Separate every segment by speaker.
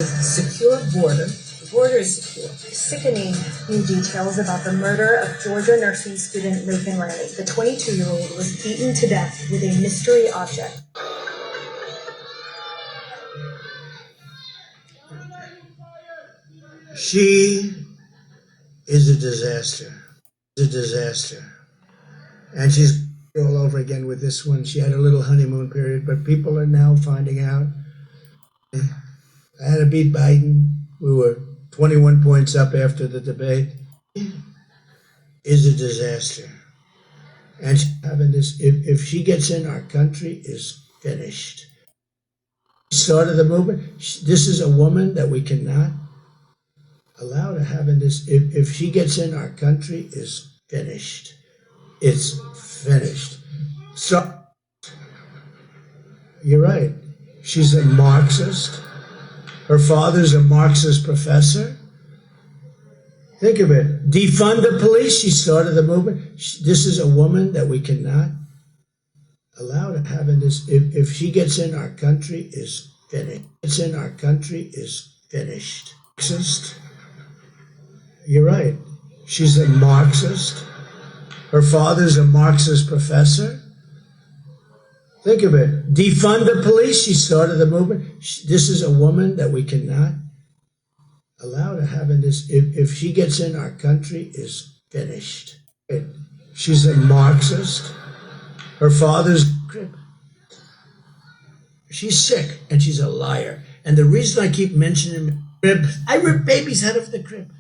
Speaker 1: Secure border. The border is secure.
Speaker 2: Sickening new details about the murder of Georgia nursing student Lathan Riley. The 22-year-old was beaten to death with a mystery object.
Speaker 3: She is a disaster. And she's all over again with this one. She had a little honeymoon period, but people are now finding out. I had to beat Biden. We were 21 points up after the debate. Is a disaster. And having this, if she gets in, our country is finished. Started the movement. This is a woman that we cannot allow to have in this. If she gets in, our country is finished. It's finished. So, you're right. She's a Marxist. Her father's a Marxist professor. Think of it. Defund the police. She started the movement. This is a woman that we cannot allow to have in this. If she gets in, our country is finished. Gets in, our country is finished. Marxist. You're right. She's a Marxist. Her father's a Marxist professor. Think of it. Defund the police. She started the movement. This is a woman that we cannot allow to have in this. If she gets in, our country is finished. She's a Marxist. Her father's crib. She's sick and she's a liar. And the reason I keep mentioning crib, I rip babies out of the crib.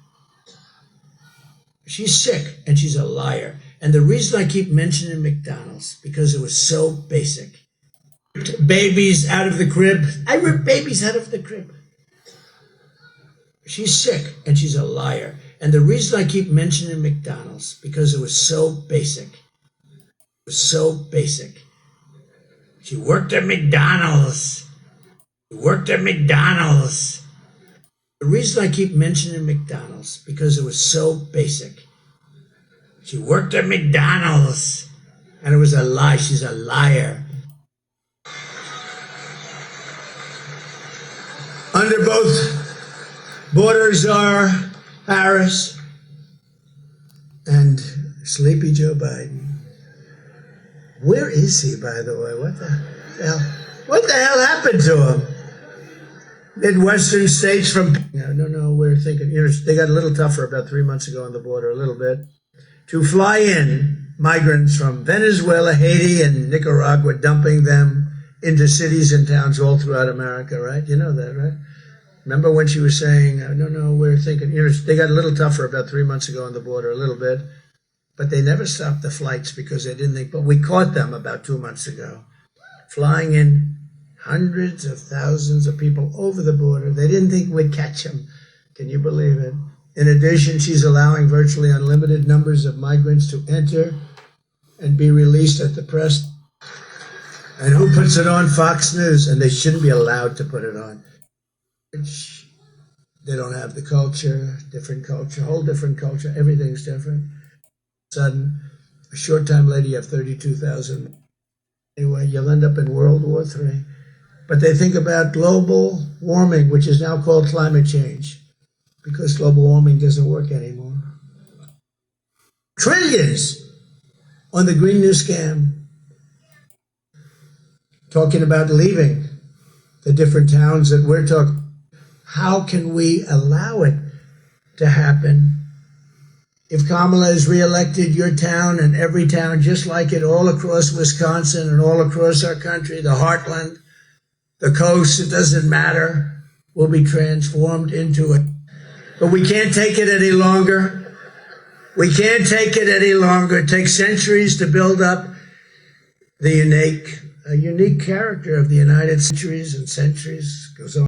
Speaker 3: She's sick and she's a liar. And the reason I keep mentioning McDonald's, because it was so basic. Babies out of the crib. I rip babies out of the crib. She's sick and she's a liar. And the reason I keep mentioning McDonald's, because it was so basic. It was so basic. She worked at McDonald's. She worked at McDonald's. The reason I keep mentioning McDonald's, because it was so basic. She worked at McDonald's. And it was a lie. She's a liar. Under both borders are Harris and Sleepy Joe Biden. Where is he, by the way? What the hell happened to him? Midwestern states from... No, we're thinking, they got a little tougher about 3 months ago on the border, a little bit. To fly in migrants from Venezuela, Haiti, and Nicaragua, dumping them into cities and towns all throughout America, right? You know that, right? Remember when she was saying, no, we're thinking, they got a little tougher about 3 months ago on the border, a little bit. But they never stopped the flights because they didn't think, but we caught them about 2 months ago, flying in hundreds of thousands of people over the border. They didn't think we'd catch them. Can you believe it? In addition, she's allowing virtually unlimited numbers of migrants to enter and be released at the press. And who puts it on? Fox News. And they shouldn't be allowed to put it on. They don't have the culture, different culture, whole different culture. Everything's different. Sudden, a short time later, you have 32,000. Anyway, you'll end up in World War III. But they think about global warming, which is now called climate change, because global warming doesn't work anymore. Trillions on the Green New Scam, talking about leaving the different towns that we're talking. How can we allow it to happen? If Kamala is reelected, your town and every town just like it all across Wisconsin and all across our country, the heartland, the coast, it doesn't matter, will be transformed into it. But we can't take it any longer. We can't take it any longer. It takes centuries to build up the unique character of the United States. Centuries and centuries goes on.